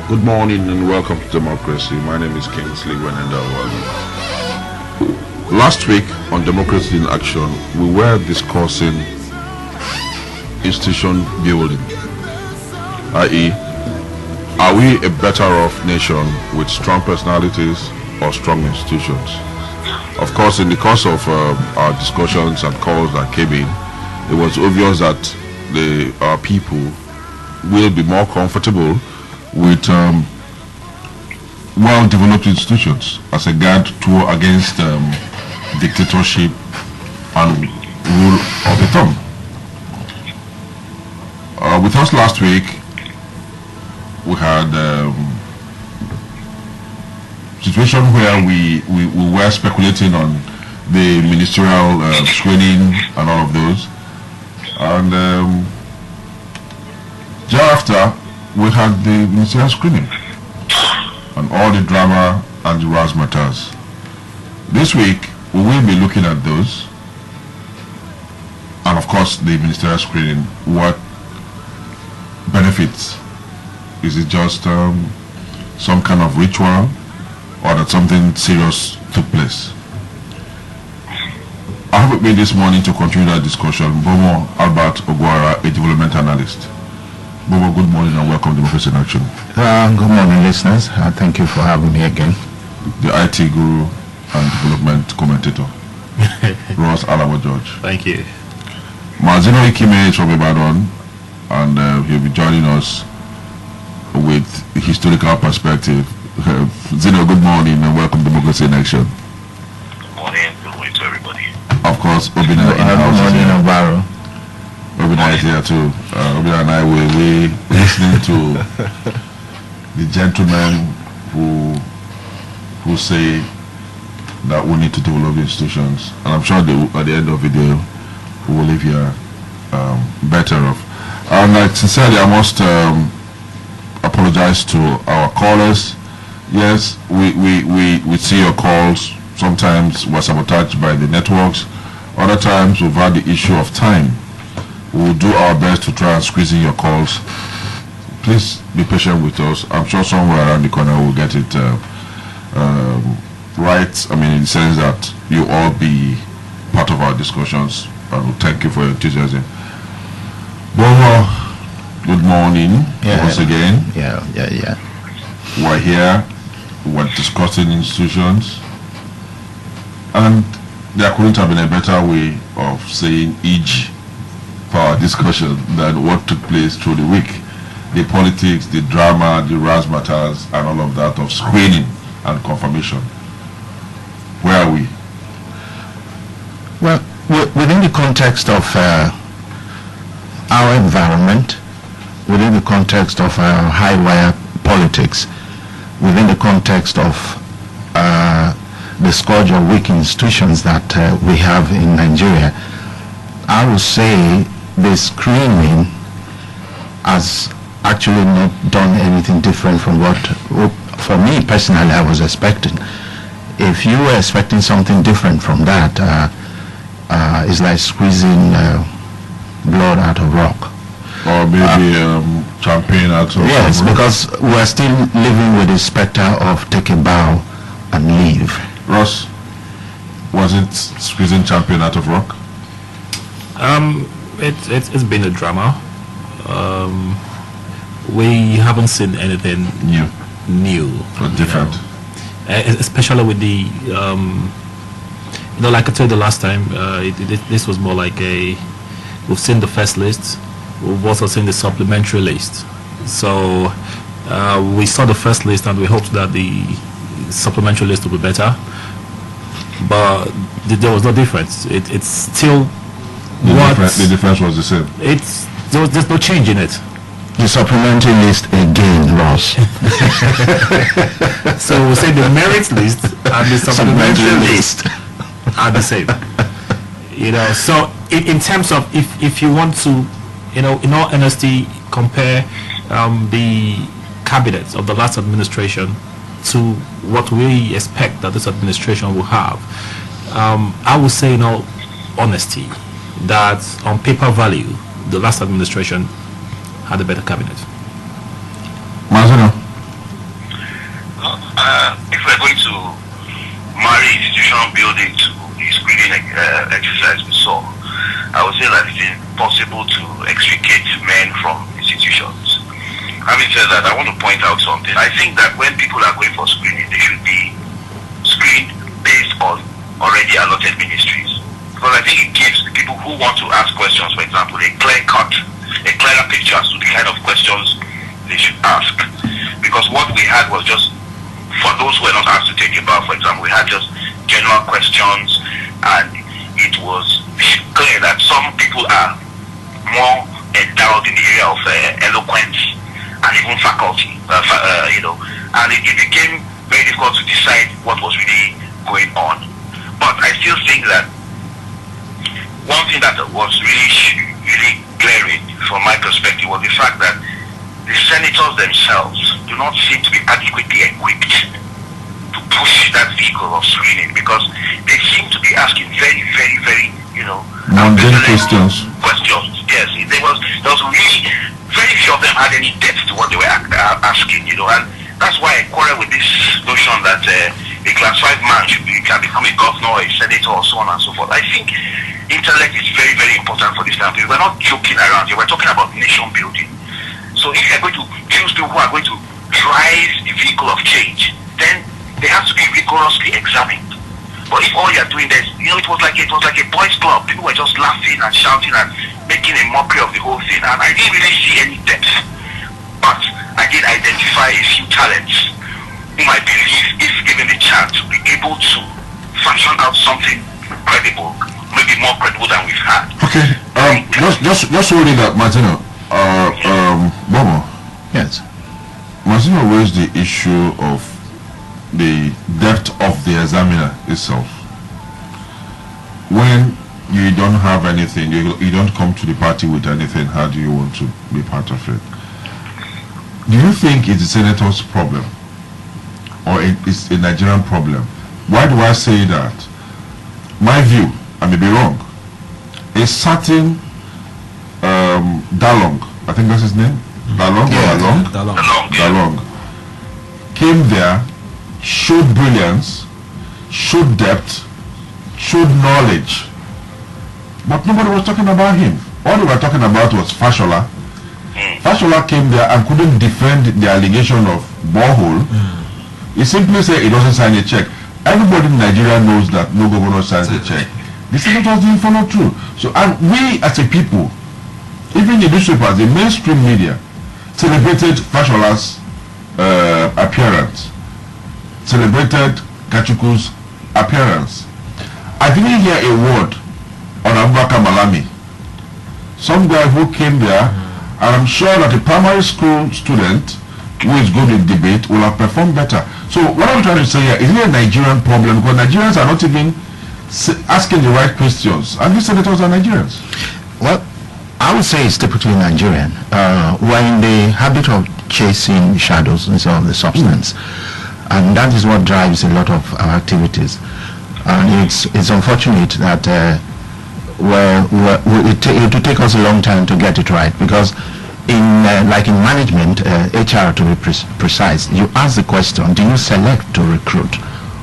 Good morning and welcome to Democracy. My name is Kingsley Wenendawali. Last week on Democracy in Action, we were discussing institution building, i.e., are we a better off nation with strong personalities or strong institutions? Of course, in the course of our discussions and calls that came in, it was obvious that our people will be more comfortable with well-developed institutions as a guard against dictatorship and rule of the thumb. With us last week, we had situation where we were speculating on the ministerial screening and all of those, and thereafter we had the ministerial screening and all the drama and the razzmatazz. This week we will be looking at those, and of course the ministerial screening. What benefits? Is it just some kind of ritual, or that something serious took place? I have with me this morning to continue that discussion Bomo Albert Ogwara, a development analyst. Bomo, good morning and welcome to Democracy in Action. Good morning, listeners. Thank you for having me again. The IT guru and development commentator, Ross Alabo George. Thank you. Mazino Ikime is from Ibadan, and he'll be joining us with historical perspective. Zeno, good morning and welcome to Democracy in Action. Good morning to everybody. Of course, Obina in the Good house. morning, Navarro. Obina is here too. Obina and I will be listening to the gentlemen who say that we need to develop institutions, and I'm sure at the end of the day we will leave here better off. And sincerely, I must apologize to our callers. Yes, we see your calls. Sometimes we're sabotaged by the networks. Other times we've had the issue of time. We'll do our best to try and squeeze in your calls. Please be patient with us. I'm sure somewhere around the corner we'll get it right. I mean, in the sense that you all be part of our discussions. And we'll thank you for your enthusiasm. Bomo, good morning once again. Yeah. We're here, we're discussing institutions, and there couldn't have been a better way of saying each for our discussion than what took place through the week. The politics, the drama, the razzmatazz, and all of that of screening and confirmation. Where are we? Well, within the context of our environment, within the context of high wire politics, within the context of the scourge of weak institutions that we have in Nigeria, I would say the screening has actually not done anything different from what, for me personally, I was expecting. If you were expecting something different from that, it's like squeezing blood out of rock. Or maybe champagne out of Yes, because we're still living with the specter of take a bow and leave. Ross, was it squeezing champagne out of rock? It's been a drama. We haven't seen anything new or different. Especially with the like I told you the last time, this was more like we've seen the first list, we've also seen the supplementary list. So we saw the first list and we hoped that the supplementary list would be better, but there was no difference. It's still the difference was the same. There's no change in it. The supplementary list again, Ross. So we'll say the merit list and the supplementary list are the same. So in terms of if you want to, in all honesty, compare the cabinets of the last administration to what we expect that this administration will have, I would say in all honesty that on paper value, the last administration had a better cabinet. Mazino, would say that it's impossible to extricate men from institutions. Having said that, I want to point out something. I think that when people are going for screening, they should be screened based on already allotted ministries. Because I think it gives the people who want to ask questions, for example, a clearer picture as to the kind of questions they should ask. Because what we had was just, for those who were not asked to take a bath, for example, we had just general questions, and it was clear that some people are more endowed in the area of eloquence and even faculty, and it became very difficult to decide what was really going on. But I still think that one thing that was really glaring from my perspective was the fact that the senators themselves do not seem to be adequately equipped to push that vehicle of screening, because they seem to be asking very, very, very, mundane questions. Yes, there was really very few of them had any depth to what they were asking, and that's why I quarrel with this notion that a class 5 man can become a governor or a senator or so on and so forth. I think intellect is very, very important for this country. We're not joking around here. We're talking about nation building. So if you're going to choose people who are going to drive the vehicle of change, then they have to be rigorously examined. But if all you're doing is, it was like a boys' club. People were just laughing and shouting and making a mockery of the whole thing, and I didn't really see any depth. But I did identify a few talents whom I believe, if given the chance, will be able to fashion out something credible, maybe more credible than we've had. Okay. Just holding that, Martino. Bomo. Yes. Martino raised the issue of the depth of the examiner itself. When you don't have anything, you don't come to the party with anything, how do you want to be part of it? Do you think it's the senator's problem, or it's a Nigerian problem? Why do I say that? My view, I may be wrong, a certain Dalong, I think that's his name, Dalong, Dalong, came there, showed brilliance, showed depth, showed knowledge, but nobody was talking about him. All they were talking about was Fashola. Fashola came there and couldn't defend the allegation of borehole. He simply said he doesn't sign a check. Everybody in Nigeria knows that no governor signs a check. The senators didn't follow through. So, and we as a people, even the newspapers, the mainstream media, celebrated Fashola's appearance, celebrated Kachuku's appearance. I didn't hear a word on Abubakar Malami, some guy who came there, and I'm sure that a primary school student who is good in debate will have performed better. So what I'm trying to say here, is it a Nigerian problem? Because Nigerians are not even asking the right questions, and these senators are Nigerians. Well, I would say it's typically Nigerian. We're in the habit of chasing shadows instead of the substance, and that is what drives a lot of our activities. And it's unfortunate that it will take us a long time to get it right, because like in management, HR to be precise, you ask the question, do you select to recruit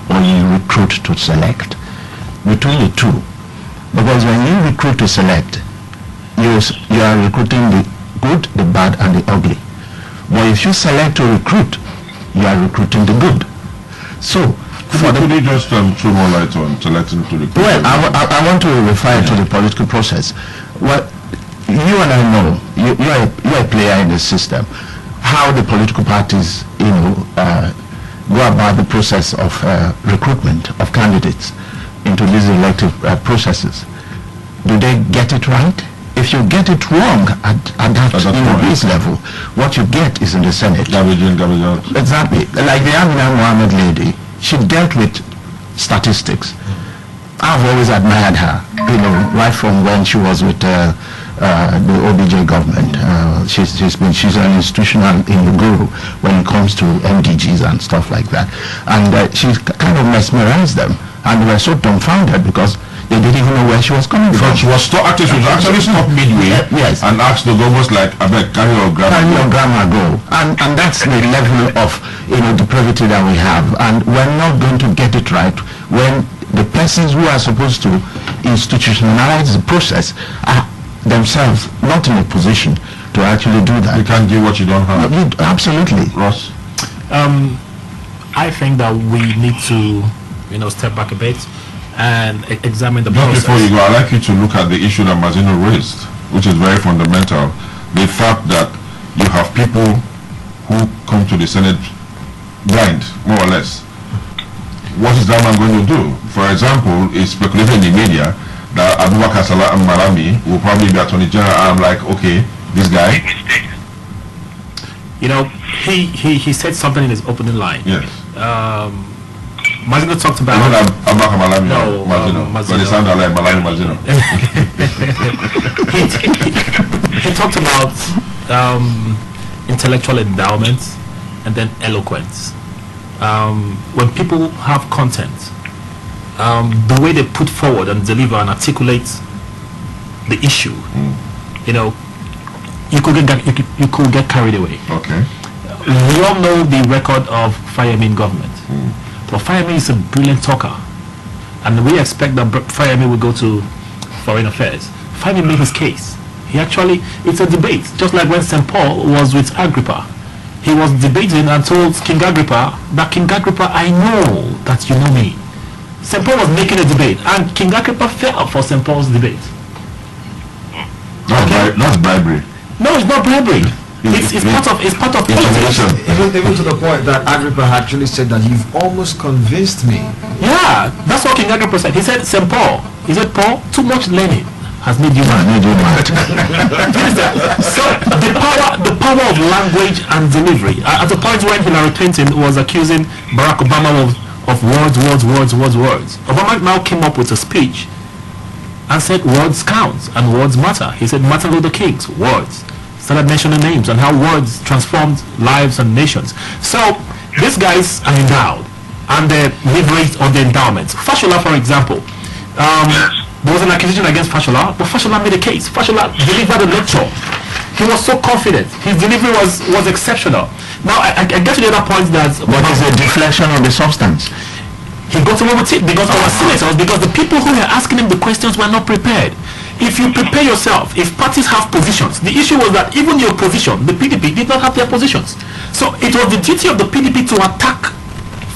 or you recruit to select? Between the two. Because when you recruit to select, you are recruiting the good, the bad and the ugly. But if you select to recruit, you are recruiting the good. So could you just throw more light on selecting to recruit? Well, I want to refer to the political process. Well, you and I know, you're a player in the system, how the political parties, go about the process of recruitment of candidates into these elective processes. Do they get it right? If you get it wrong at that base level, what you get is in the Senate. Garbage in, garbage out. Exactly. Like the Amina Mohammed lady, she dealt with statistics. I've always admired her, right from when she was with the OBJ government. She's an institutional in the guru when it comes to MDGs and stuff like that. And she kind of mesmerized them, and they were so dumbfounded because they didn't even know where she was coming from. She was actually stopped midway yes. and asked the governors like, I beg, carry your grandma go. And that's the level of depravity that we have. And we're not going to get it right when the persons who are supposed to institutionalize the process are themselves not in a position to actually do You that. can't give what you don't have. Absolutely. Ross? I think that we need to, step back a bit and examine the Just process. before you go, I'd like you to look at the issue that Mazino raised, which is very fundamental. The fact that you have people who come to the Senate blind, more or less. What is that man going to do? For example, it's speculated in the media that Abubakar Salah and Malami will probably be Attorney General. I'm like, okay, this guy, Big mistake. He said something in his opening line. yes. Mazino talked I about mean, Abubakar Malami No, or Mazino, but Mazino. it sounded like Malami Mazino. he talked about intellectual endowments and then eloquence. When people have content, the way they put forward and deliver and articulate the issue, you could get carried away. Okay. We all know the record of Fayemi in government, but Fayemi is a brilliant talker, and we expect that Fayemi will go to foreign affairs. Fayemi made his case. It's a debate, just like when St. Paul was with Agrippa. He was debating and told King Agrippa that, King Agrippa, I know that you know me. St. Paul was making a debate, and King Agrippa fell for St. Paul's debate. That's bribery. No, it's not bribery. It's part of politics. Even to the point that Agrippa actually said that you've almost convinced me. Yeah, that's what King Agrippa said. He said, St. Paul, Paul, too much learning has made you mad. So the power of language and delivery. At the point when Hillary Clinton was accusing Barack Obama of words, Obama now came up with a speech and said words count and words matter. He said, matter of the kings, words. Started mentioning names and how words transformed lives and nations. So these guys are endowed and they leverage on the endowments. Fashola, for example, there was an accusation against Fashola, but Fashola made a case. Fashola delivered a lecture. He was so confident. His delivery was exceptional. Now I get to the other point that What is a deflection of the substance? he got away with it because our senators, because the people who were asking him the questions were not prepared. If you prepare yourself, if parties have positions, the issue was that even the opposition, the PDP, did not have their positions. So it was the duty of the PDP to attack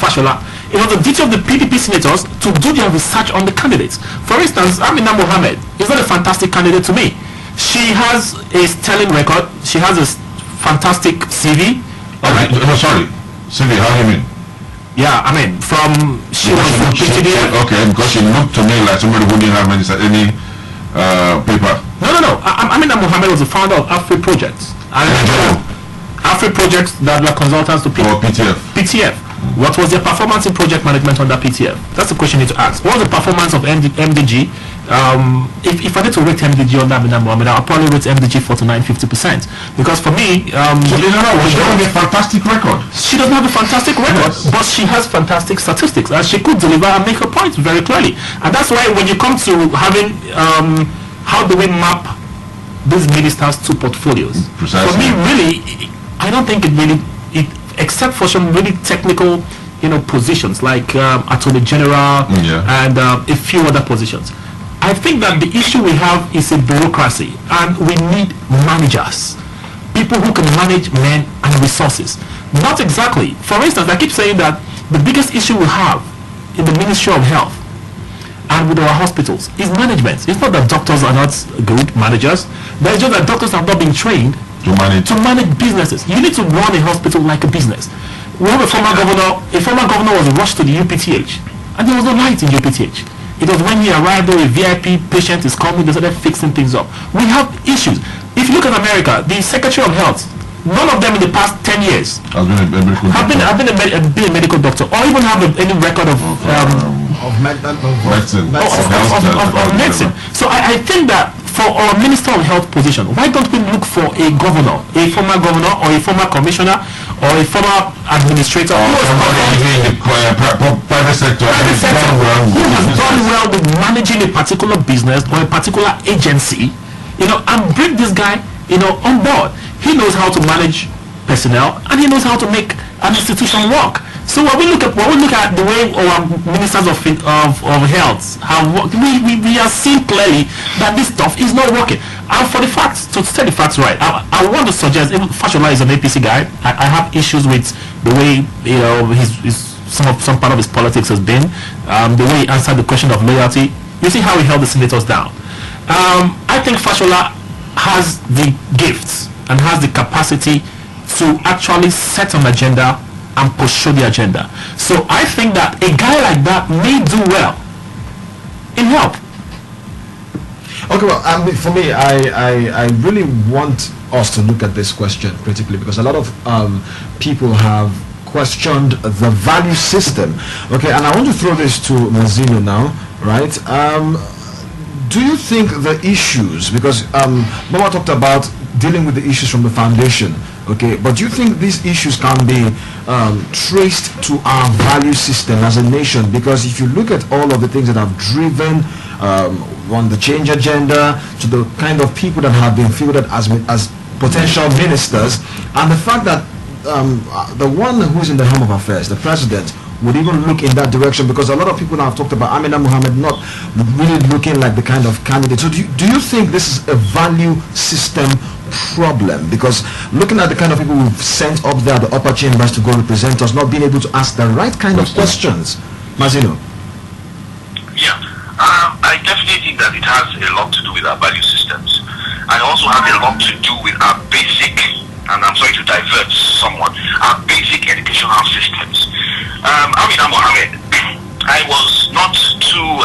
Fashola. It was the duty of the PDP senators to do their research on the candidates. For instance, Amina Mohammed is not a fantastic candidate to me. She has a sterling record. She has a fantastic CV. Alright. No, sorry. Cindy, how do you mean? Yeah, I mean, she was from PTDF. Okay, because she looked to me like somebody who didn't have any paper. No. Amina Mohammed was the founder of Afri Projects. Afri Projects that were consultants to Or PTF. PTF. What was their performance in project management under PTF? That's the question you need to ask. What was the performance of MDG? If I need to rate MDG on Amina Mohammed, I'll probably rate MDG 49-50%. Because for me, She doesn't have a fantastic record. she doesn't have a fantastic record, Yes. but she has fantastic statistics, and she could deliver and make her point very clearly. And that's why when you come to having, how do we map these ministers to portfolios? Precisely. For me, really, I don't think except for some really technical, positions like Attorney General and a few other positions. I think that the issue we have is a bureaucracy, and we need managers. People who can manage men and resources. Not exactly. For instance, I keep saying that the biggest issue we have in the Ministry of Health and with our hospitals is management. It's not that doctors are not good managers, but it's just that doctors have not been trained To manage. businesses. You need to run a hospital like a business. We have a former governor was rushed to the UPTH, and there was no light in UPTH. It was when he arrived or a VIP patient is coming, they started fixing things up. We have issues. If you look at America, the Secretary of Health, none of them in the past 10 years Has been a medical have been a medical doctor, or even have any record of medicine. medicine. So I think that for our Minister of Health position, why don't we look for a governor, a former governor, or a former commissioner, or a former administrator who has Private sector. who has done well with managing a particular business or a particular agency, and bring this guy, on board. He knows how to manage personnel, and he knows how to make an institution work. So So when we look at the way our ministers of health have worked, we are seeing clearly that this stuff is not working. And for the facts, to say the facts right, I want to suggest, even Fashola is an APC guy. I have issues with the way some part of his politics has been, the way he answered the question of loyalty. You see how he held the senators down. I think Fashola has the gifts and has the capacity to actually set an agenda and pursue the agenda. So I think that a guy like that may do well in help. Okay, well, for me, I really want us to look at this question critically, because a lot of people have questioned the value system. Okay, and I want to throw this to Mazino now, right? Do you think the issues, because Mama talked about dealing with the issues from the foundation, okay, but do you think these issues can be traced to our value system as a nation? Because if you look at all of the things that have driven on the change agenda, to the kind of people that have been fielded as potential ministers, and the fact that the one who's in the helm of affairs, the president, would even look in that direction, because a lot of people now have talked about Amina Mohammed not really looking like the kind of candidate. So do you think this is a value system problem? Because looking at the kind of people we've sent up there, the upper chambers to go represent us, not being able to ask the right kind of questions. Mazino? Yeah, I definitely think that it has a lot to do with our value systems, and also has a lot to do with our basic, and I'm sorry to divert somewhat, our basic educational systems. Amina Mohammed, I was not too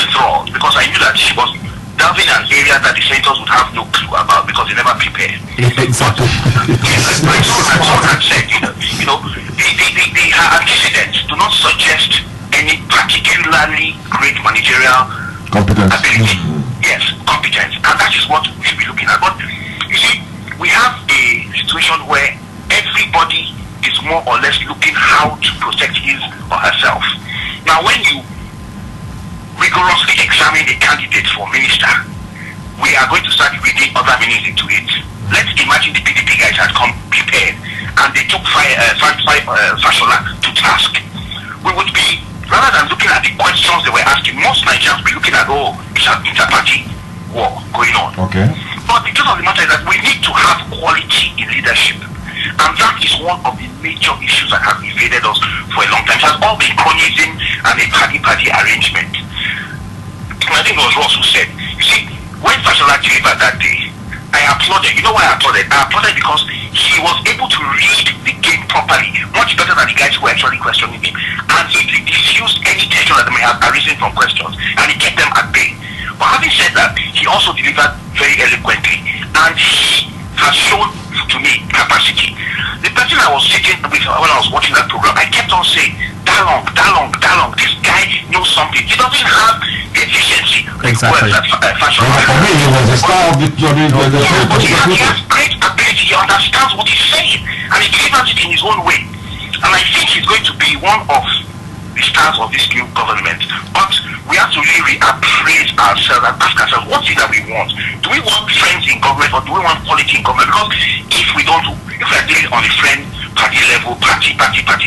enthralled, because I knew that she was delving an area that the senators would have no clue about, because they never prepared. Exactly. Yes, my son had said, her antecedents do not suggest any particularly great managerial Competence. ability. Yes, competence, and that is what we should be looking at. But you see, we have a situation where everybody is more or less looking how to protect his or herself. Now, when you rigorously examine a candidate for minister, we are going to start reading other meanings into it. Let's imagine the PDP guys had come prepared and they took Fashola to task. We would be, rather than looking at the questions they were asking, most Nigerians will be looking at, it's an inter-party war going on. Okay. But the truth of the matter is that we need to have quality in leadership. And that is one of the major issues that have invaded us for a long time. It has all been cronyism and a party arrangement. And I think it was Ross who said, you see, when Fashola delivered that day, I applauded. You know why I applauded? I applauded because he was able to read the game properly, much better than the guys who were actually questioning him. And he diffused any tension that may have arisen from questions, and he kept them at bay. But having said that, he also delivered very eloquently, and he has shown to me capacity. The person I was sitting with when I was watching that program, I kept on saying, Dalong, this guy knows something. He doesn't have the efficiency. Exactly. For me, he was the star of the But he has great ability. He understands what he's saying, and he delivers it in his own way. And I think he's going to be one of the stars of this new government. But we have to really reappraise ourselves and ask ourselves, what is it that we want? Do we want friends in government, or do we want quality in government? Because if we are dealing on the friend party level, party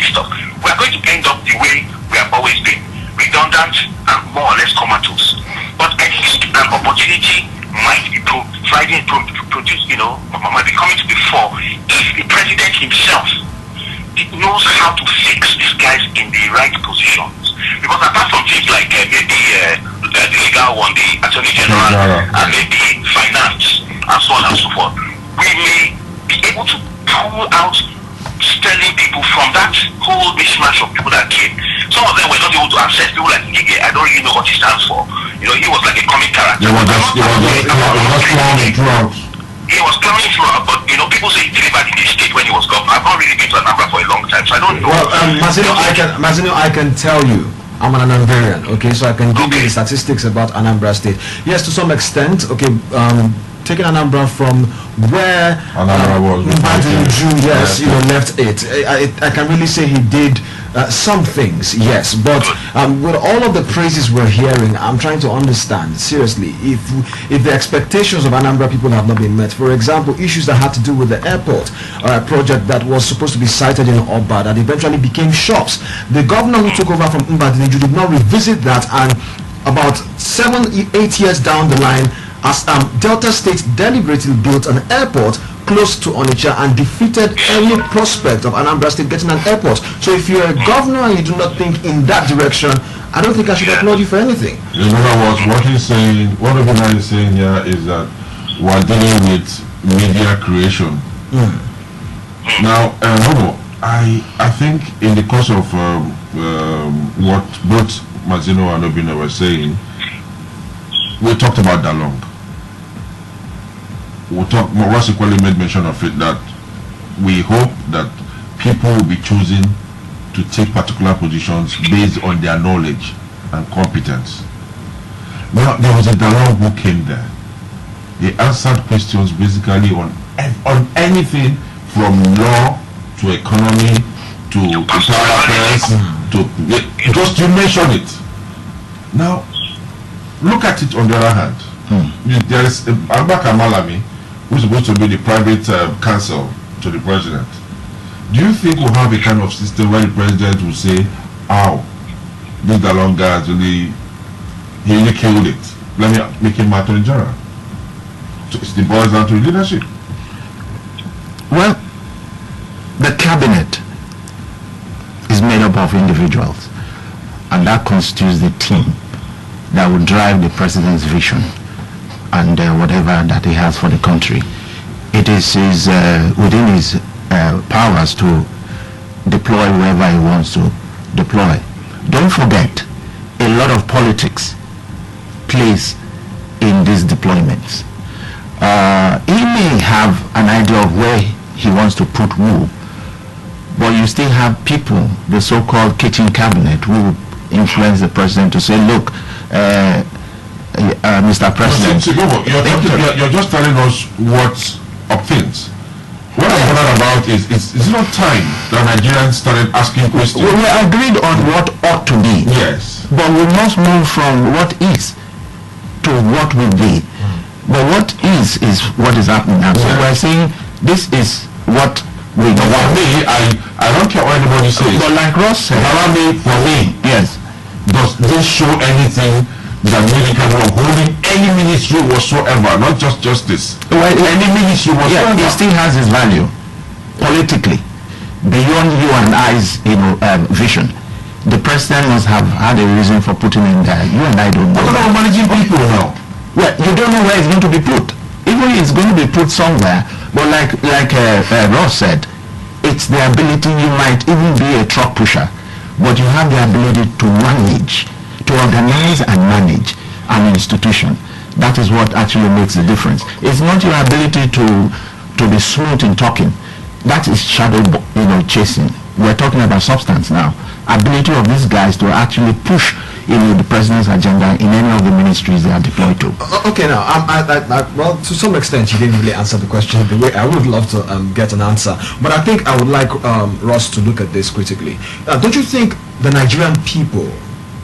stuff, we are going to end up the way we have always been, redundant and more or less comatose. But I think an opportunity might be might be coming to the fore if the president himself knows how to fix these guys in the right positions. Because apart from things like maybe the legal one, the attorney general, and maybe finance, and so on and so forth, we may be able to pull out sterling people from that whole mishmash of people that came. Some of them were not able to access people like Ngige. I don't really know what he stands for. He was like a comic character. He was clowning throughout. He was clowning throughout, but people say he delivered in the state when he was governor. I've not really been to Anambra for a long time, so I don't know. Well, Mazino, I can tell you, I'm an Anambarian, okay, so I can give you the statistics about Anambra State. Yes, to some extent, okay, taking Anambra from where Anambra was Mbadu, left it. I can really say he did Some things, yes, but with all of the praises we're hearing, I'm trying to understand seriously if the expectations of Anambra people have not been met. For example, issues that had to do with the airport project that was supposed to be sited in Oba that eventually became shops. The governor who took over from Mbadineju did not revisit that, and about 7-8 years down the line, as Delta State deliberately built an airport close to Onitsha and defeated any prospect of Anambra State getting an airport. So if you're a governor and you do not think in that direction, I don't think I should applaud you for anything. In other words, what he's saying, what Obinna is saying here is that we're dealing with media creation. Now, Homo, I think in the course of what both Mazino and Obinna were saying, we talked about Dalong. Ross equally made mention of it, that we hope that people will be choosing to take particular positions based on their knowledge and competence. Now, there was a Dalong who came there. He answered questions basically on anything from law to economy to power affairs to just you mention it. Now, look at it on the other hand. There is Abubakar Malami, who's supposed to be the private counsel to the president. Do you think we'll have a kind of system where the president will say, "Oh, this Dalong guy he really killed it. Let me make him Attorney General"? So it boils down to leadership. Well, the cabinet is made up of individuals, and that constitutes the team that will drive the president's vision and whatever that he has for the country. It is within his powers to deploy wherever he wants to deploy. Don't forget, a lot of politics plays in these deployments. He may have an idea of where he wants to put who, but you still have people, the so-called kitchen cabinet, who influence the president to say, look, Mr. President. You're just telling us what's up things. What I'm bothered about is it's not time that Nigerians started asking questions. We agreed on what ought to be. Yes. But we must move from what is to what will be. But what is what is happening now. So we're saying this is what we do. For me, I don't care what anybody says. But like Ross said, for me, yes. Does this show anything that really can of holding any ministry whatsoever, not just justice? Well, any ministry whatsoever. Yeah, it still has its value politically beyond you and I's vision. The president must have had a reason for putting him there. You and I don't know. What about managing people now? Well, you don't know where it's going to be put. Even it's going to be put somewhere. But like Ross said, it's the ability. You might even be a truck pusher, but you have the ability to manage, to organize and manage an institution. That is what actually makes the difference. It's not your ability to be smooth in talking. That is shadow, chasing. We're talking about substance now. Ability of these guys to actually push, the president's agenda in any of the ministries they are deployed to. Okay, now, well, to some extent, you didn't really answer the question the way I would love to get an answer. But I think I would like Ross to look at this critically. Don't you think the Nigerian people,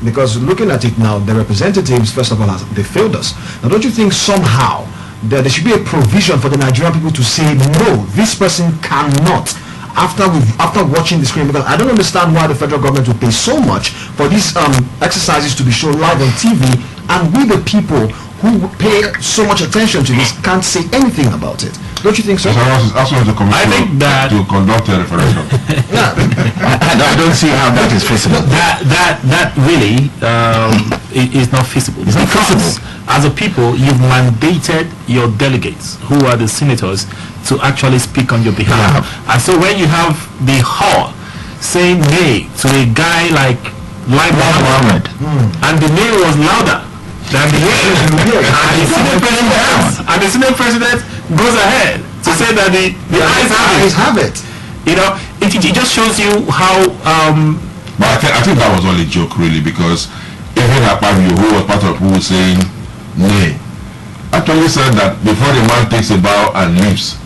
because looking at it now, the representatives, first of all, they failed us. Now, don't you think somehow that there should be a provision for the Nigerian people to say, no, this person cannot, after watching the screen? Because I don't understand why the federal government will pay so much for these exercises to be shown live on TV, and we the people who pay so much attention to this can't say anything about it. Don't you think so? I think that to conduct a referendum. I don't see how that is feasible. That really is not feasible. It's not feasible. As a people, you've mandated your delegates, who are the senators, to actually speak on your behalf. Yeah. And so when you have the hall saying nay to a guy like Lai Mohammed, and the nay was louder than the yes, and the Senate President goes ahead to say that the ayes have it. It just shows you how. But I think that was all a joke, really, because even Akpabio, who was part of who was saying nay, actually said that before the man takes a bow and leaves,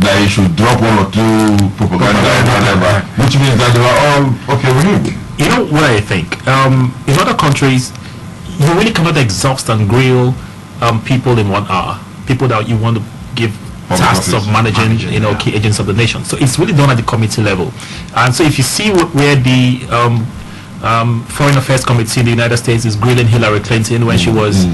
that he should drop one or two propaganda or whatever, which means that they were all okay with him. You know what I think? In other countries, you really cannot exhaust and grill people in 1 hour. People that you want to give tasks of managing, key agents of the nation. So it's really done at the committee level. And so if you see where the Foreign Affairs Committee in the United States is grilling Hillary Clinton when she was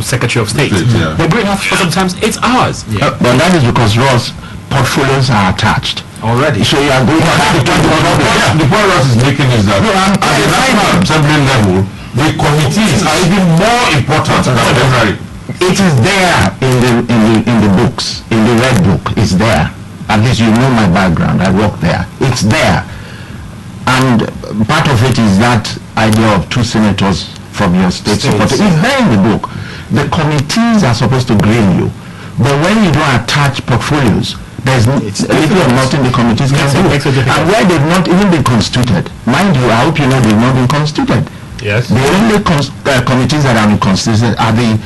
Secretary of State, they grill her for sometimes 8 hours. But that is because Ross portfolios are attached already. So you are going to have The point Ross is making is that at the National Assembly level, the committees are even more important than the ordinary. It is there in the books, in the red book. It's there. At least you know my background. I work there. It's there, and part of it is that idea of 2 senators from your state supporter. It's there in the book. The committees are supposed to grill you, but when you don't attach portfolios, there's little or nothing the committees can do. And where they've not even been constituted, mind you, I hope you know they've not been constituted. Yes. The only committees that are constituted are the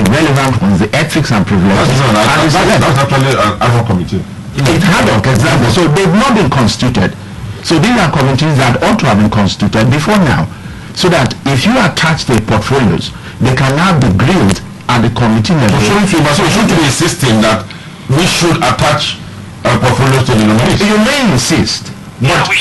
relevant ones, the ethics and privileges. That's actually an ad hoc committee. It had exactly. So they've not been constituted. So these are committees that ought to have been constituted before now. So that if you attach the portfolios, they can now be grilled at the committee level. So shouldn't you be insisting that we should attach portfolios to the nominees? You may insist. Yeah, But we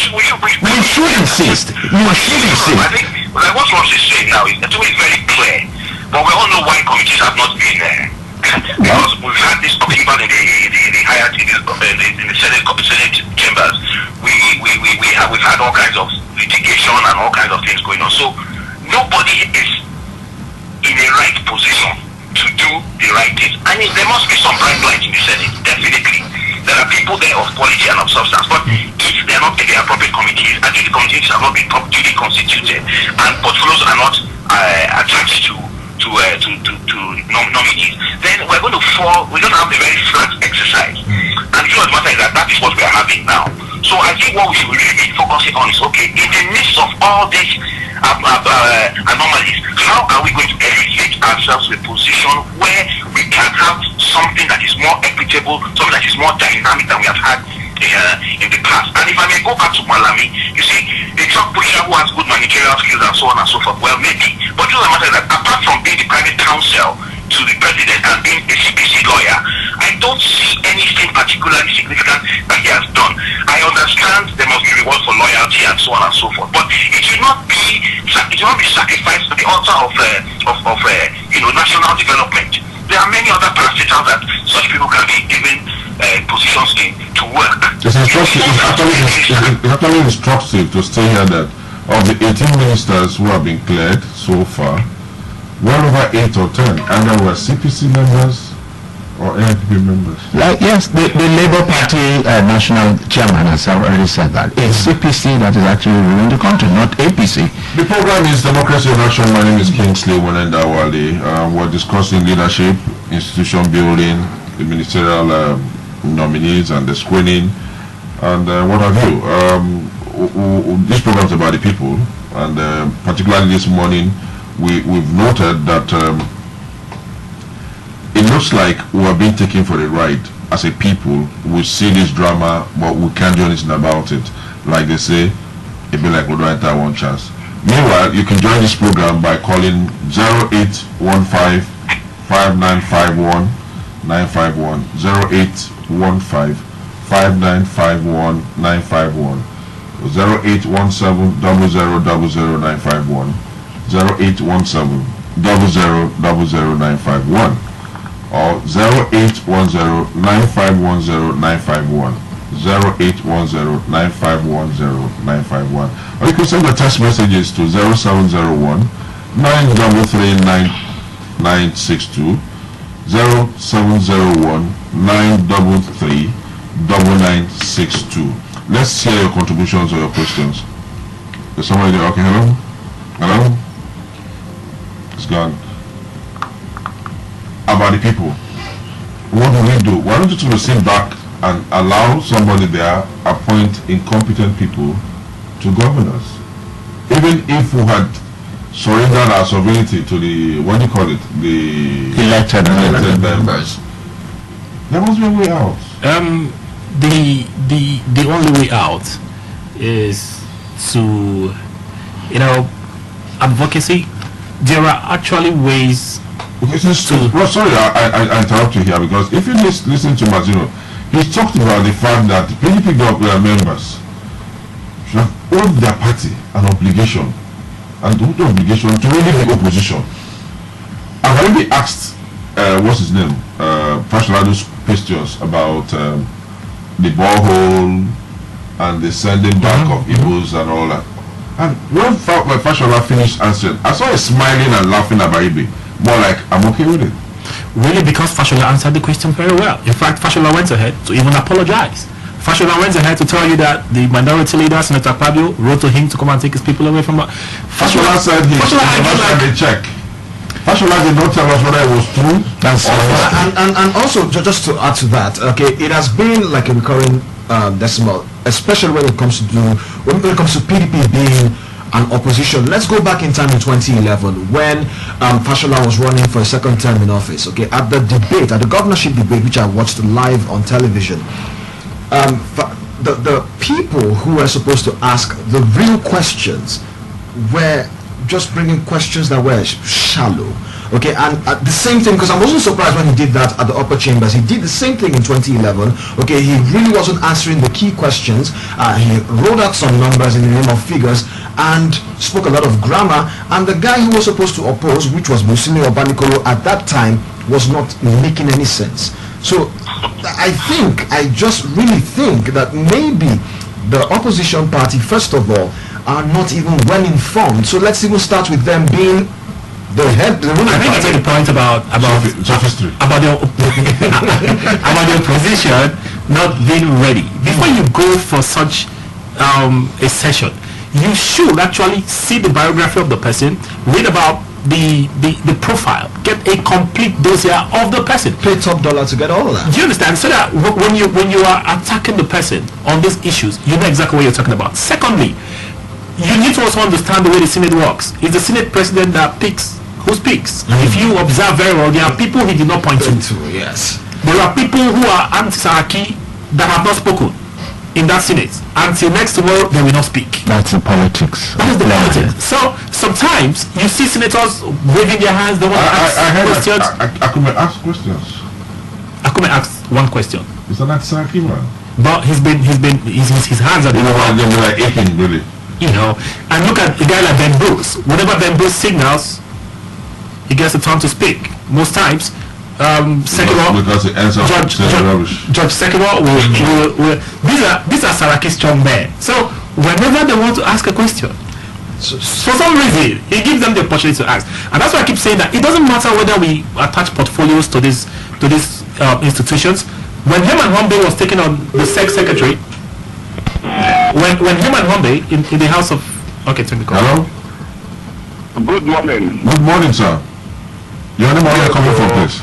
should insist. You should insist. I think like what Ross is saying now is to me very clear. But we all know why committees have not been there. Because we've had this talking about in the higher in the Senate chambers. We've had all kinds of litigation and all kinds of things going on. So nobody is in the right position to do the right things. I mean, there must be some bright light in the Senate, definitely. There are people there of quality and of substance, but if they are not in the appropriate committees, and if the committees have not been duly constituted, and portfolios are not attached to nominees, then we're going to fall. We're going to have a very flat exercise. And the truth of the matter is that is what we are having now. So I think what we should really be focusing on is, okay, in the midst of all these anomalies, how are we going to elevate ourselves to a position where we can have something that is more equitable, something that is more dynamic than we have had in the past? And if I may go back to Malami, you see, the top pusher who has good managerial skills and so on and so forth, well, maybe. But the matter is that apart from being the private counsel to the president and being a CPC lawyer, I don't see anything particularly significant that he has done. I understand there must be reward for loyalty and so on and so forth, but it should not be sacrificed to the altar of national development. There are many other parastatals that such people can be given positions in to work. It's actually instructive to say here that of the 18 ministers who have been cleared so far, well over 8 or 10 either were CPC members or NPP members. Yes, the Labour Party national chairman has already said that. It's CPC that is actually ruling the country, not APC. The program is Democracy in Action. My name is Kingsley Wanendawale. We're discussing leadership, institution building, the ministerial nominees and the screening, and what have you. This program is about the people, and particularly this morning, we've noted that it looks like we are being taken for a ride as a people. We see this drama, but we can't do anything about it. Like they say, it be like we don't enter one chance. Meanwhile, you can join this program by calling 0815 5951 951 0815 5951 951 0817 0000 951 0817 0000 or 0810 9510 951 0810 9510 951, or you can send the text messages to 0701 933 9962 0701 933 9962. Let's hear your contributions or your questions. Is somebody there? Okay, hello? Hello? It's gone. About the people. What do we do? Why don't you sit back and allow somebody there appoint incompetent people to governors? Even if we had surrendered our sovereignty to the, what do you call it? The Elected members. There must be a way out. The only way out is to, advocacy. There are actually ways. Okay, well, sorry, I interrupt you here, because if you listen to Mazino, he talked about the fact that PDP members should have owed their party an obligation, and the obligation to really be opposition. I've already asked, what's his name, Fasholado's questions about the borehole and the sending back of Igbos and all that. And when Fashola finished answering, I saw him smiling and laughing at Ibe. More like, I'm okay with it. Really, because Fashola answered the question very well. In fact, Fashola went ahead to even apologize. Fashola went ahead to tell you that the minority leader, Senator Akpabio, wrote to him to come and take his people away from. Fashola said he a check. Fashola did not tell us whether it was true. That's and also just to add to that, okay, it has been like a recurring decimal, especially when it comes to PDP being an opposition. Let's go back in time in 2011 when Fashola was running for a second term in office. Okay, at the governorship debate, which I watched live on television, the people who were supposed to ask the real questions were just bringing questions that were shallow. Okay, and the same thing, because I'm also surprised when he did that at the upper chambers. He did the same thing in 2011. Okay, he really wasn't answering the key questions. He wrote out some numbers in the name of figures and spoke a lot of grammar. And the guy who was supposed to oppose, which was Musini Obanikoro at that time, was not making any sense. So I just really think that maybe the opposition party, first of all, are not even well informed. So let's even start with them being the head. I think it's the point about the about the opposition not being ready. Before you go for such a session, you should actually see the biography of the person, read about the profile, get a complete dossier of the person, pay top dollar to get all of that. Do you understand? So that when you are attacking the person on these issues, you know exactly what you're talking about. Secondly, you need to also understand the way the Senate works. It's the Senate president that picks who speaks. If you observe very well, there are people he did not point to. Yes. There are people who are anti-Saraki that have not spoken in that Senate. Until next tomorrow, they will not speak. That's the politics. That is the politics. So sometimes you see senators waving their hands. They want to ask questions. Akume ask questions. Akume asked one question. Is that Saraki man? But his hands are they're like aching, really. And look at a guy like Ben Bruce. Whenever Ben Bruce signals, he gets the time to speak. Most times, because the answer Judge Sekiwa will these are Saraki strong men. So whenever they want to ask a question, for some reason, he gives them the opportunity to ask. And that's why I keep saying that it doesn't matter whether we attach portfolios to these institutions. When Herman Hombe was taking on the sex secretary, when Herman Hombe in the House of Hello? Good morning. Good morning, sir. Your name, where are you coming from, please?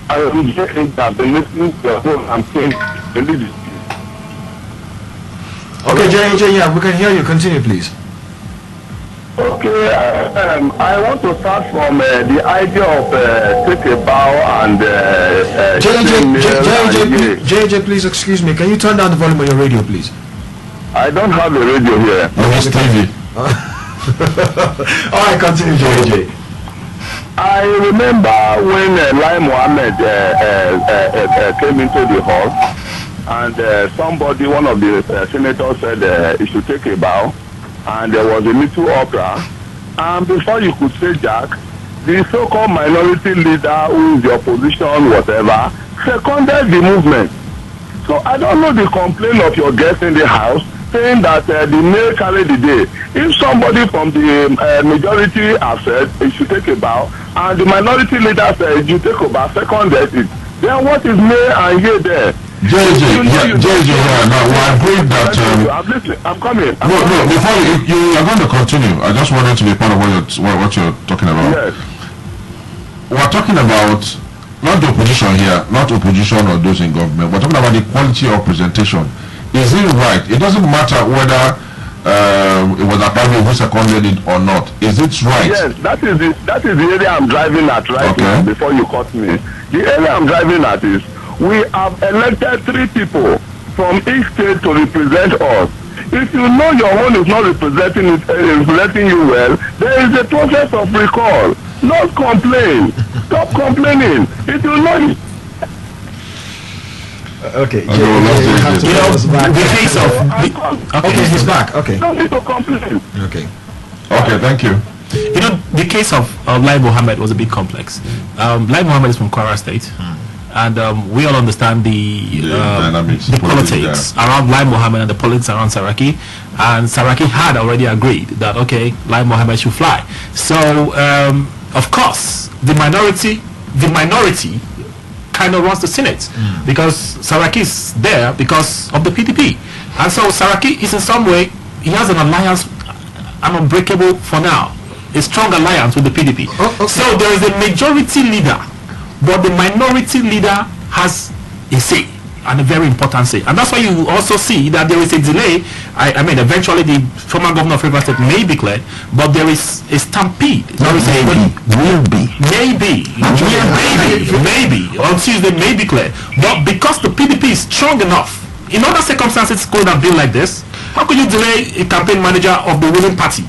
I am saying that the listening to the whole campaign. Okay, JJ, yeah, we can hear you. Continue, please. Okay, I want to start from the idea of take a bow and JJ, please excuse me. Can you turn down the volume of your radio, please? I don't have a radio here. It's TV. All right, continue, JJ. I remember when Lai Mohammed came into the hall, and somebody, one of the senators, said he should take a bow, and there was a little opera, and before you could say Jack, the so-called minority leader, who is the opposition, whatever, seconded the movement. So I don't know the complaint of your guest in the house saying that the male carried the day. If somebody from the majority has said he should take a bow, and the minority leader said you take a bow, seconded it, then what is male and ye there? JJ, now we agree that I'm coming. No, before you are going to continue, I just wanted to be part of what you're talking about. Yes. We're talking about not the opposition here, not opposition or those in government. We're talking about the quality of presentation. Is it right? It doesn't matter whether it was a private who seconded it or not. Is it right? Yes, that is the area I'm driving at right now. Before you cut me, the area I'm driving at is we have elected 3 people from each state to represent us. If you know your own is not representing you well, there is a process of recall. Not complain. Stop complaining. If you know it. Okay. The case of Okay, he's back. Okay. Don't need to complain. Okay. Okay, thank you. You know, the case of Lai Mohammed was a bit complex. Lai Mohammed is from Kwara State, and we all understand the dynamics, the politics around Lai Mohammed and the politics around Saraki. And Saraki had already agreed that, okay, Lai Mohammed should fly. So, of course, the minority kind of runs the Senate because Saraki is there because of the PDP. And so Saraki is in some way, he has an alliance, an unbreakable for now, a strong alliance with the PDP. Okay. So there is a majority leader, but the minority leader has a say, and a very important say. And that's why you also see that there is a delay. I mean, eventually the former governor of Rivers State may be cleared, but there is a stampede. Not maybe, will be. Maybe on Tuesday may be cleared. But because the PDP is strong enough, in other circumstances it could have been like this. How could you delay a campaign manager of the ruling party,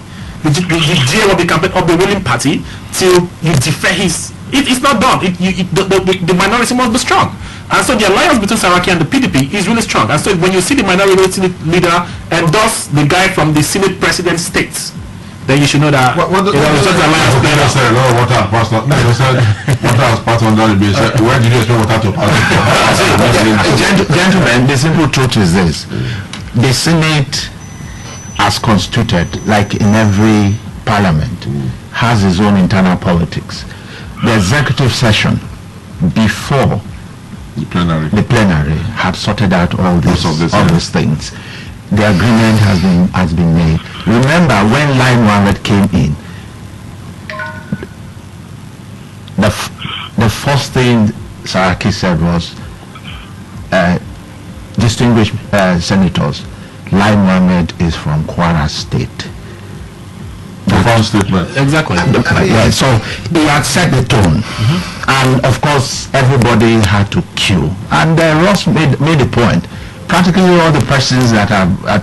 the GM of the campaign of the ruling party, till you defer his? It's not done. The minority must be strong. And so the alliance between Saraki and the PDP is really strong. And so when you see the minority leader endorse the guy from the Senate president states, then you should know that What the- it's just the alliance playing out. said a lot of water has passed on. No, they said water has passed under the base. Where did you expect water to pass? Gentlemen, the simple truth is this. The Senate, as constituted, like in every parliament, has its own internal politics. The executive session, before The plenary. the plenary, had sorted out all these things. The agreement has been made. Remember, when Lai Mohammed came in, the first thing Saraki said was, distinguished senators, Lai Mohammed is from Kwara State. Profound statement. Exactly. Yeah, so he had set the tone, and of course everybody had to queue. And Ross made a point. Practically all the persons that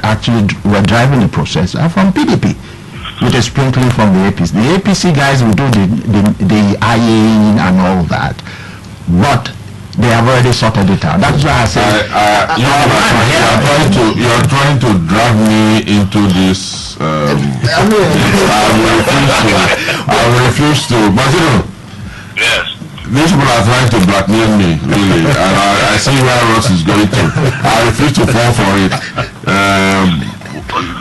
actually were driving the process are from PDP, with a sprinkling from the APC. The APC guys will do the eyeing and all that, but they have already sorted it out. That's why I say You are trying to drag me into this. I will refuse to. But you know, Yes. these people are trying to blackmail me, really, and I see where Ross is going to. I refuse to fall for it.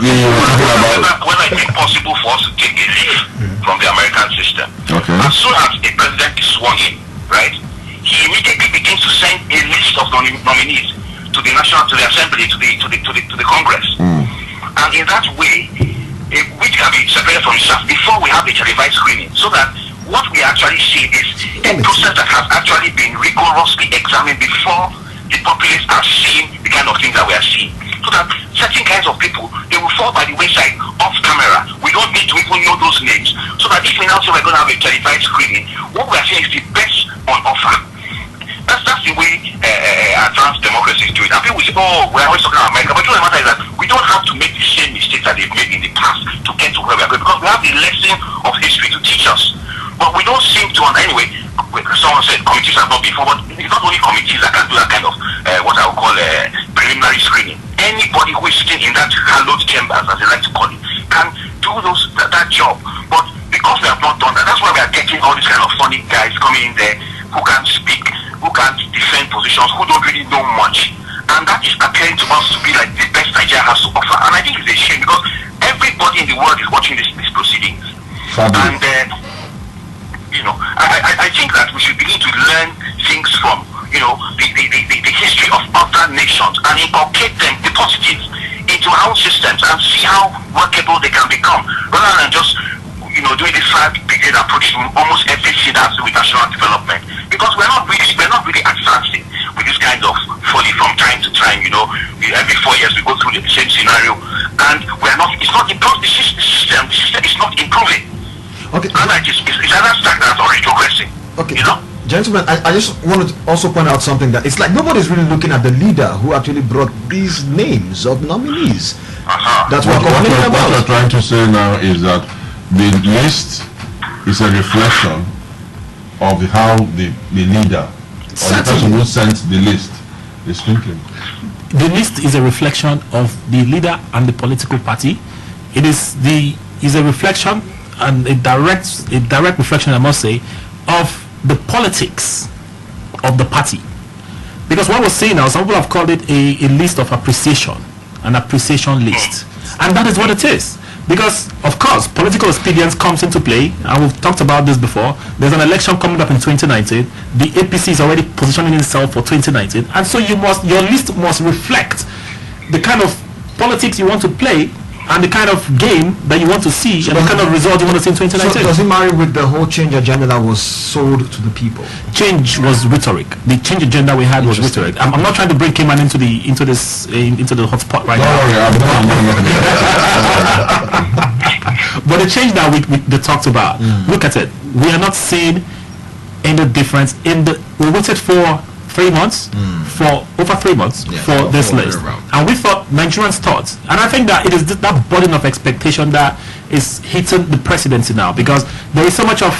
You were talking about. When I think possible for us to take a leaf from the American system, Okay. as soon as a president is sworn in, right, he immediately begins to send a list of nominees to the assembly, to the Congress, and in that way, which can be separated from itself before we have the televised screening, so that what we actually see is a process that has actually been rigorously examined before the populace are seeing the kind of things that we are seeing. So that certain kinds of people, they will fall by the wayside off camera. We don't need to even know those names. So that if we now say we're going to have a televised screening, what we are saying is the best on offer. That's the way advanced democracy is doing. And people will say, oh, we're always talking about America. But the matter is that we don't have to make the same mistakes that they've made in the past to get to where we are going, because we have the lesson of history to teach us. But we don't seem to, anyway, someone said committees have not before, but it's not only committees that can do that kind of what I would call preliminary screening. Anybody who is sitting in that hallowed chambers, as they like to call it, can do that job. But because we have not done that, that's why we are getting all these kind of funny guys coming in there who can't speak, who can't defend positions, who don't really know much. And that is appearing to us to be like the best Nigeria has to offer. And I think it's a shame, because everybody in the world is watching these proceedings. And I think that we should begin to learn things from, the history of other nations and inculcate them, the positives, into our own systems and see how workable they can become, rather than just, doing this 5 brigade approach to almost everything that has to do with national development. Because we're not really advancing with this kind of folly from time to time. Every 4 years we go through the same scenario, and the system is not improving. Okay. And it's either stagnant or retrogressing. Okay. Gentlemen, I just wanted to also point out something that it's like nobody's really looking at the leader who actually brought these names of nominees. That's what we're complaining What about. you're trying to say now is that the list is a reflection of how the leader or the person who sent the list is thinking. The list is a reflection of the leader and the political party. It is a reflection and a direct reflection, I must say, of the politics of the party. Because what we're saying now, some people have called it a list of appreciation, an appreciation list, and that is what it is. Because of course political expedience comes into play, and we've talked about this before. There's an election coming up in 2019. The APC is already positioning itself for 2019, and so your list must reflect the kind of politics you want to play and the kind of game that you want to see and the kind of result you want to see in 2019. So does it marry with the whole change agenda that was sold to the people? Change was rhetoric. The change agenda we had was rhetoric. I'm not trying to bring Cayman into the hotspot right Don't now. worry, But the change that we talked about, look at it. We are not seeing any difference in the. We waited for 3 months, for over 3 months for this list, and we thought Nigerians thought, and I think that it is that burden of expectation that is hitting the presidency now, because there is so much of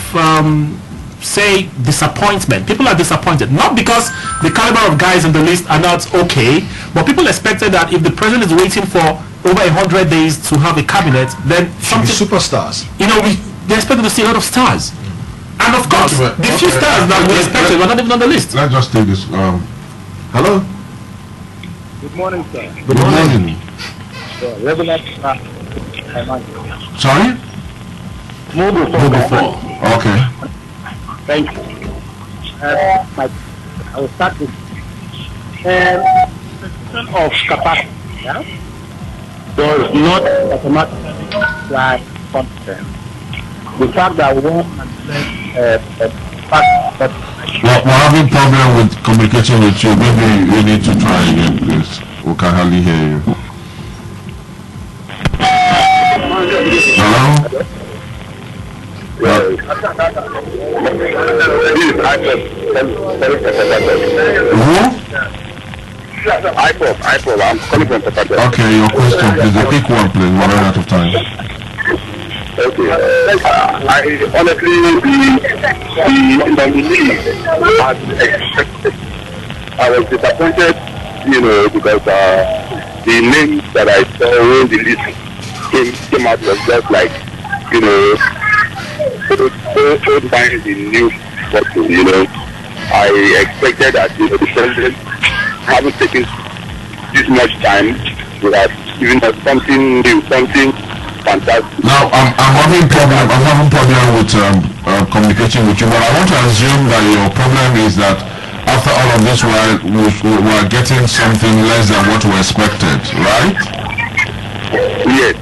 say disappointment. People are disappointed, not because the caliber of guys in the list are not okay, but people expected that if the president is waiting for over 100 days to have a cabinet, then something Superstars. they expected to see a lot of stars. And of course, the few stars that we expected were not even on the list. Let's just take this. Hello. Good morning, sir. Good morning. Sorry. Move Before. Okay. Thank you. I will start with question of capacity. Yeah? Does not automatically apply competence. The fact that one We're having problem with communication with you. Maybe we need to try again, please. We can hardly hear you. Hello? Who? IPOP, I'm calling from Pepper. Okay, your question, please. A quick one, please. We're running out of time. Okay. I honestly, the nominee as expected. I was disappointed, because the names that I saw when the list came out was just like, old wine in new bottle, I expected that, the president haven't taken this much time to have given us something new, something fantastic. Now, I'm having problem with communication with you, but I want to assume that your problem is that after all of this, we're getting something less than what we expected, right? Yes.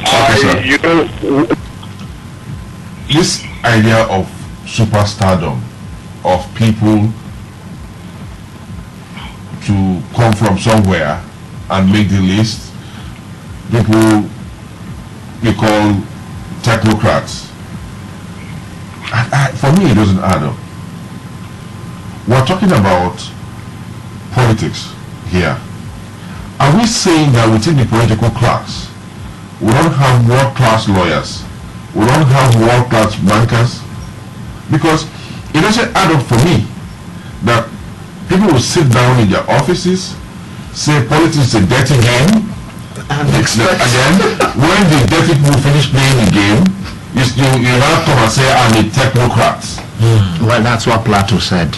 Okay, sir. This idea of superstardom, of people to come from somewhere and make the list, people we call technocrats. For me, it doesn't add up. We're talking about politics here. Are we saying that within the political class, we don't have world-class lawyers, we don't have world-class bankers? Because it doesn't add up for me that people will sit down in their offices, say politics is a dirty game, and then when the dirty people finish playing the game, you now come and say I'm a technocrat. Well, that's what Plato said.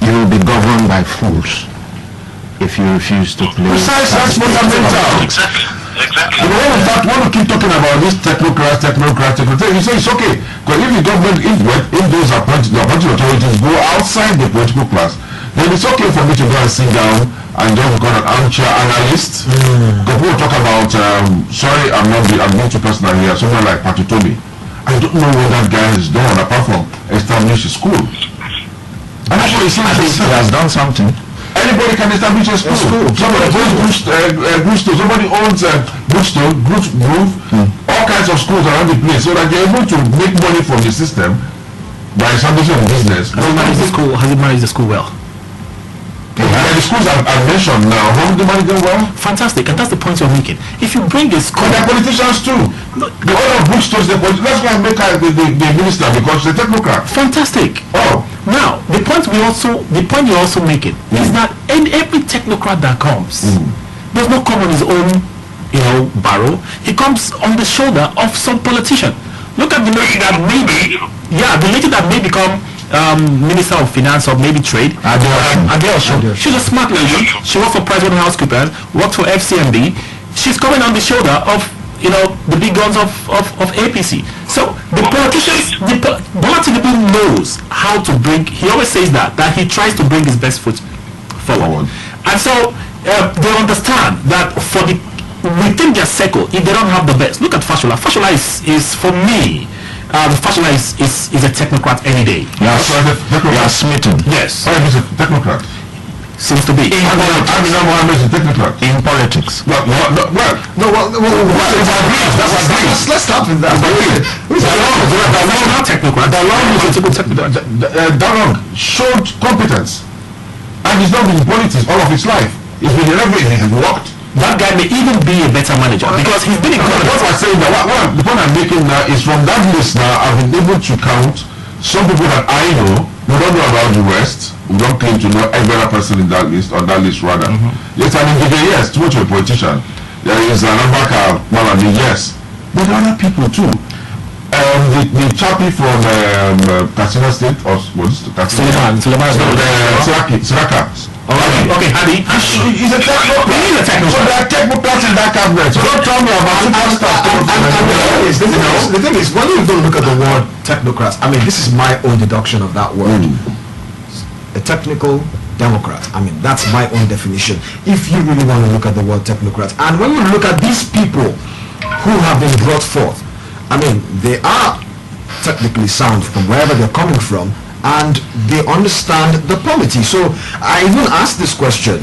You will be governed by fools if you refuse to play. Besides, that's fundamental. Exactly. When we keep talking about this technocrats, you say it's okay. Because if the government, if those appointed authorities go outside the political class, then it's okay for me to go and sit down and just become an armchair analyst. Because people talk about, sorry, I'm not too personal here, someone like Patutomi. I don't know what that guy has done apart from establish a school. And that's what he has done something. Anybody can establish a school. Somebody owns bookstore, somebody owns bookstore, Groove, all kinds of schools around the place, so that you're able to make money from the system by establishing a business. Has he managed the school? Has he managed the school well? The schools I've mentioned now, how do they manage them well? Fantastic, and that's the point you're making. If you bring a school, But they're politicians too. The owner of bookstores, that's why I make her the minister, because she's a technocrat. fantastic. Oh, Now, the point you're also making is that in every technocrat that comes does not come on his own, barrow. He comes on the shoulder of some politician. Look at the lady that may become Minister of Finance or maybe Trade. Adele. She's a smart lady. She worked for PricewaterhouseCoopers, worked for FCMB. She's coming on the shoulder of the big guns of APC. So the politicians, Bola Tinubu knows how to bring. He always says that he tries to bring his best foot forward. And so they understand that within their circle, if they don't have the best, look at Fashola. Fashola is for me. Fashola is a technocrat any day. yes. You are smitten. Yes, Oh, he's a technocrat. seems to be. Amina Mohammed is a technocrat. In politics. Let's start with that. Not technocrat. Darong showed competence, and he's not been in politics all of his life. He's been in everything. He's worked. That guy may even be a better manager because he's been in What government. I'm saying, the point I'm making now is from that list now, I've been able to count some people that I know. We don't know about the rest. We don't claim to know every other person in that list, on that list rather. Yes, I mean, yes, too much of a politician. There is an Abaka Malami, yes. But there are other people too. The chappie from Katsina State, or was it Katsina? Suleiman. Siraka. Okay, Hadi. He's a technocrat. He's a technocrat. So there are technocrats in that cabinet. So don't tell me about superstars. The thing is, when you don't look at the word technocrats, I mean, this is my own deduction of that word. A technical Democrat. I mean, that's my own definition. If you really want to look at the word technocrat, and when you look at these people who have been brought forth, I mean, they are technically sound from wherever they're coming from, and they understand the polity. So I even asked this question: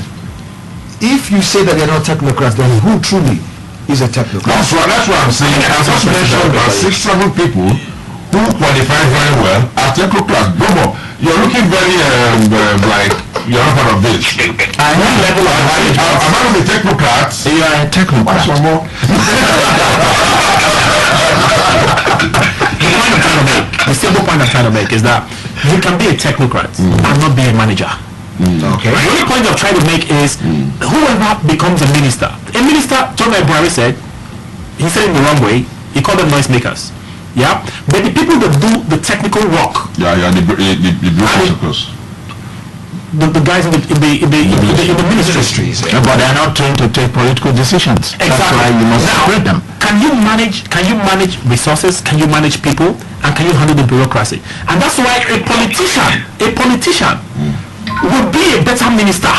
if you say that they're not technocrats, then who truly is a technocrat? That's what I'm saying. I just mentioned about 6-7 people who qualify very well as technocrats. Bobo, you're looking very like you're not part of this. I know level of I'm out of the technocrats. You are a technocrat. One more. The simple point I'm trying to make is that you can be a technocrat and not be a manager. Okay. The only point I'm trying to make is whoever becomes a minister. A minister, Tony Buhari said, he said it in the wrong way, he called them noisemakers. Yeah? But the people that do the technical work, Yeah, the bureaucrats, of course. the guys in the ministries. But they are not trained to take political decisions. That's Exactly. why you must Now, separate them. Can you manage resources? Can you manage people? And can you handle the bureaucracy? And that's why a politician will be a better minister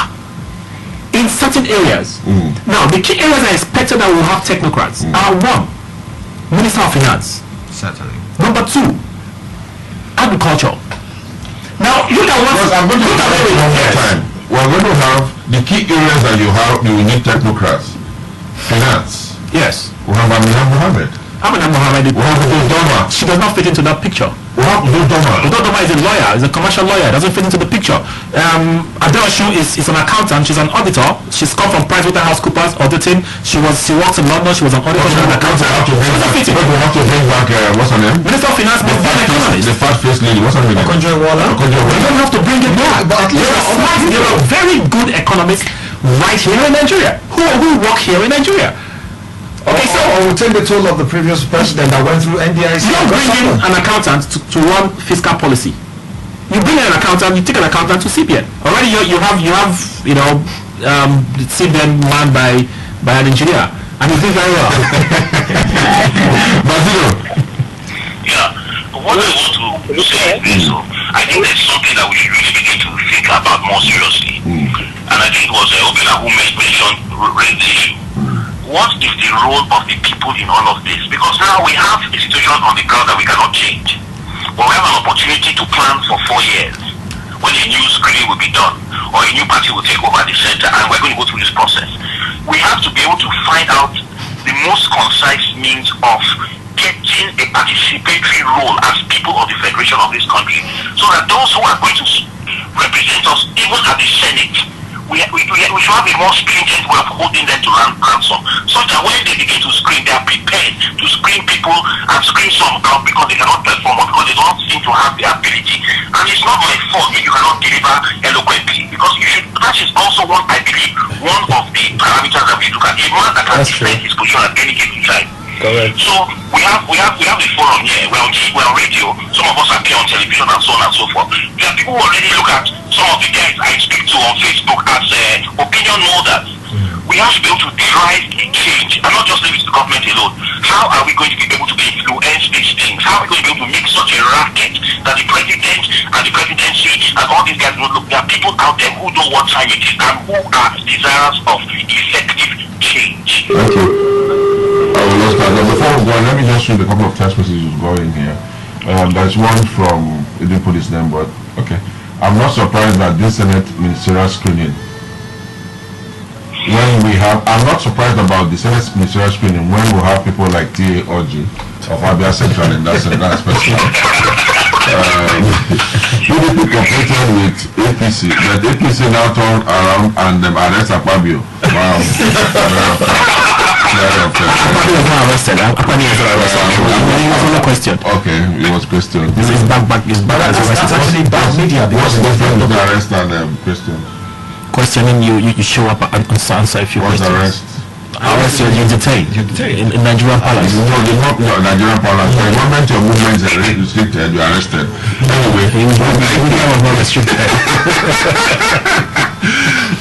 in certain areas. Now, the key areas I expected that will have technocrats are: 1, Minister of Finance; Certainly. number 2, agriculture. Now, look at what Because I'm going to look at tell what you one more yes. time. We're going to have the key areas that you need technocrats. Finance. Yes. We have Amina Mohammed. Amina Mohammed. We have Udodoma. She does not fit into that picture. We have Udodoma. Udodoma is a lawyer, is a commercial lawyer, doesn't fit into the picture. Adele Shu is an accountant, she's an auditor. She's come from PricewaterhouseCoopers auditing. She works in London, she was an auditor, she's an accountant. She doesn't fit in. We have to bring back, what's her name? Minister of Finance must be an economist. The fat-faced lady, what's her name? Okonjo-Iweala? You don't have to bring it back. but at least There are very good economists right here in Nigeria who work here in Nigeria. Okay, so Or we'll take the toll of the previous president that went through NDIC. you don't bring in an accountant to run fiscal policy. You bring in an accountant, you take an accountant to CBN. Already you have CBN manned by an engineer, and he's doing very well. Basilo. Yeah. What I want to say is this. I think there's something that we should really begin to think about more seriously. And I think it was Obila who mentioned raised the issue. What is the role of the people in all of this? Because now we have a situation on the ground that we cannot change. But we have an opportunity to plan for 4 years when a new screening will be done or a new party will take over the center, and we're going to go through this process. We have to be able to find out the most concise means of getting a participatory role as people of the federation of this country, so that those who are going to represent us, even at the Senate, we should have a more stringent way of holding them to ransom, so that when they begin to screen, they are prepared to screen people and screen some out because they cannot perform or because they don't seem to have the ability. And it's not my fault if you cannot deliver eloquently, because you should. That is also one, I believe, one of the parameters that we look at. A man that can defend his position at any given time. Correct. So we have a forum here. We're on radio. Some of us appear on television and so on and so forth. There are people who already look at some of the guys I speak to on Facebook as opinion molders. We have to be able to drive a change and not just leave it to the government alone. How are we going to be able to influence these things? How are we going to be able to make such a racket that the president and the presidency and all these guys will look? There are people out there who know what time it is and who are desirous of effective change. Thank you. Before we go on, let me just read a couple of text messages going here. There's one from, it didn't put his name, but okay. I'm not surprised that this Senate ministerial screening, I'm not surprised about the Senate ministerial screening when we have people like T.A. Orji of Abia Central in that Senate, especially. PDP competing with APC, but APC now turn around and arrest Akpabio. Wow. Akpabio was not arrested. Akpabio was not arrested. He was on a question. Okay, he was questioned. This is back. That's actually bad media. What's the difference between arrest and question? Questioning you show up and answer if you What's questions. arrest? Arrest you detained. In Nigerian palace. No, Nigerian palace. The moment your movements are restricted, you're arrested. Anyway, He was not restricted.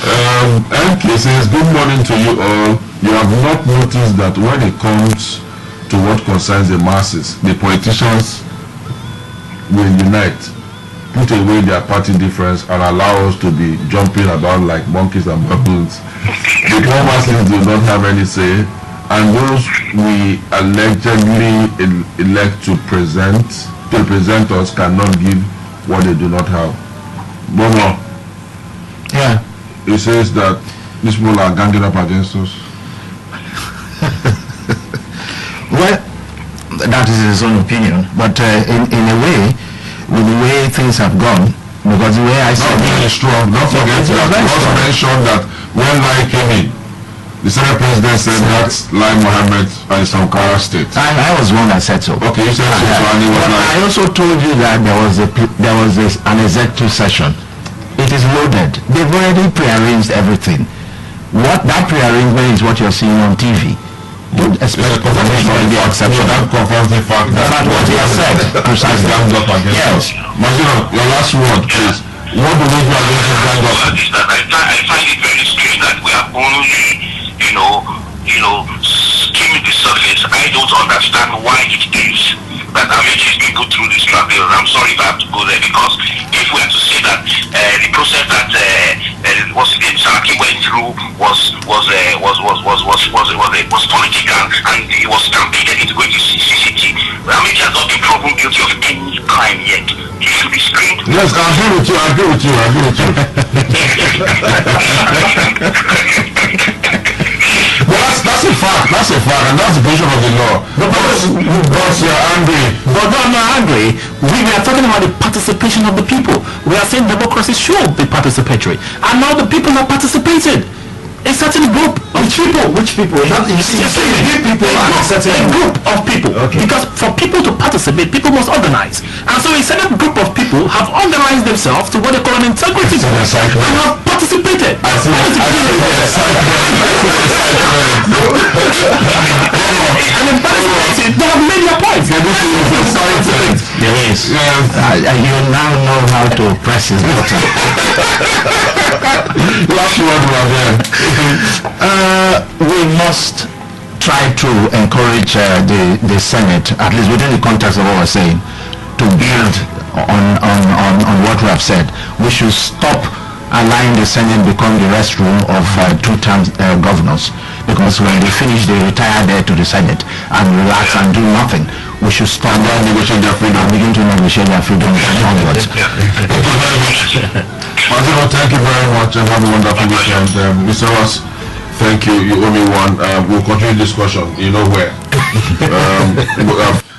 MK says, good morning to you all. You have not noticed that when it comes to what concerns the masses, the politicians will unite, put away their party difference and allow us to be jumping about like monkeys and baboons. The poor masses do not have any say, and those we allegedly elect to represent us cannot give what they do not have. Bono, Yeah. he says that these people are ganging up against us. Well, that is his own opinion, but in a way, with the way things have gone, because the way I said Not strong. Don't forget It was that very you also strong. mentioned that when Lai came in, the Senate President said that's Lai Mohammed and it's from Kwara State. I was the one that said so. Okay, you said so, and he was But like, I also told you that there was an executive session. It is loaded. They've already prearranged everything. What that prearrangement is what you're seeing on TV. Don't expect confirmation to be exceptional. that confirms the fact that That's what he has said. Precisely. ganged up against us. Yes. Mazino, your last word, please. What do we do against this gang up? Is that I find it very strange that we are only, skimming the surface. I don't understand why it is that Amechi is being put through this travail. I'm sorry if I have to go there, because if we are to say that the process that Saraki went through was political and he was stampeded into going to CCT, Amechi has not been proven guilty of any crime yet. He should be screened. Yes, I agree with you. Well, that's a fact, and that's the position of the law. Because you're angry. But no, I'm not angry. We are talking about the participation of the people. We are saying democracy should be participatory. And now the people are participated. A certain group of people. Which people? You see, people are A certain group of people. Okay. Because for people to participate, people must organize. And so a certain group of people have organized themselves to what they call an integrity group and have participated. And in participating, they have made their points. There is. You now know how to press his button. Last word, We must try to encourage the Senate, at least within the context of what we're saying, to build on what we have said. We should stop allowing the Senate become the restroom of two-term governors, because when they finish, they retire there to the Senate and relax and do nothing. We should stop negotiating their freedom, begin to negotiate their freedom onwards. Mazino, thank you very much and have a wonderful weekend. Mr. Ross, thank you. You owe me one. We'll continue discussion. You know where.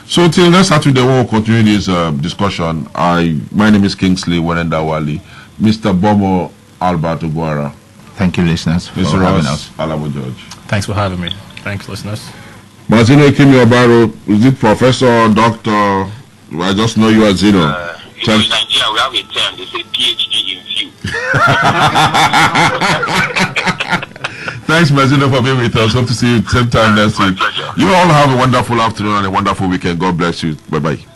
So till next Saturday, we'll continue this discussion. My name is Kingsley Wenendawali, Mr. Bomo Alberto Guara, Thank you, listeners, for Mr. having Ross us. Alabo George. Thanks for having me. Thanks, listeners. Martino Kimi Obaro, is it Professor, Doctor? I just know you are Zeno. In Nigeria, we have a term, they say PhD in view. Thanks, Mazino, for being with us. Hope to see you same time next week. pleasure. You all have a wonderful afternoon and a wonderful weekend. God bless you. Bye-bye.